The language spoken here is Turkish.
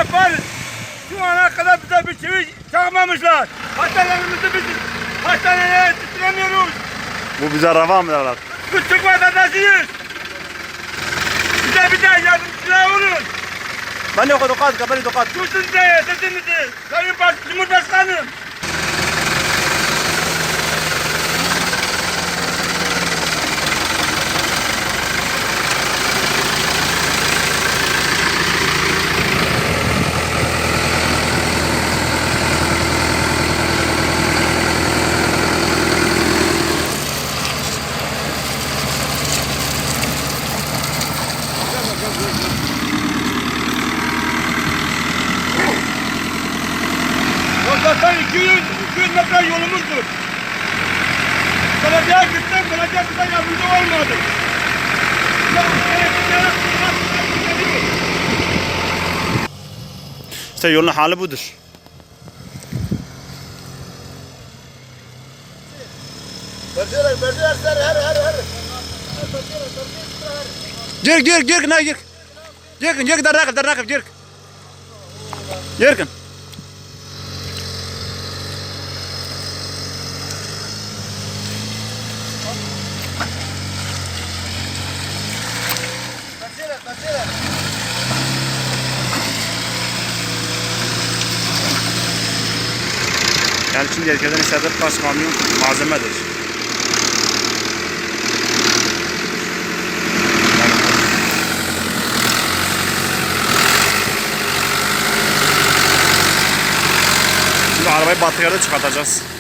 yaparız. Şu ana kadar bize bir çivi çakmamışlar. Hastanelerimizi biz hastanelere tutturamıyoruz. Bu bize rava mı derler? Küçük vatandaşıyız. Bize bir de yardımcılar olun. Ben yok dokat, kapıyı dokat. Tutun size sesimizi. Sayın Cumhurbaşkanım. Zaten 200 metre yolumuzdur. Belediye gittim, belediye bize yardımcı olmadı. İşte yolun hali budur. Gir, ne gir? Gir, dar gir. Girkin. Yani şimdi ülkeden içeride kaç kamyon malzemedir. Şimdi arabayı batı yerde çıkartacağız.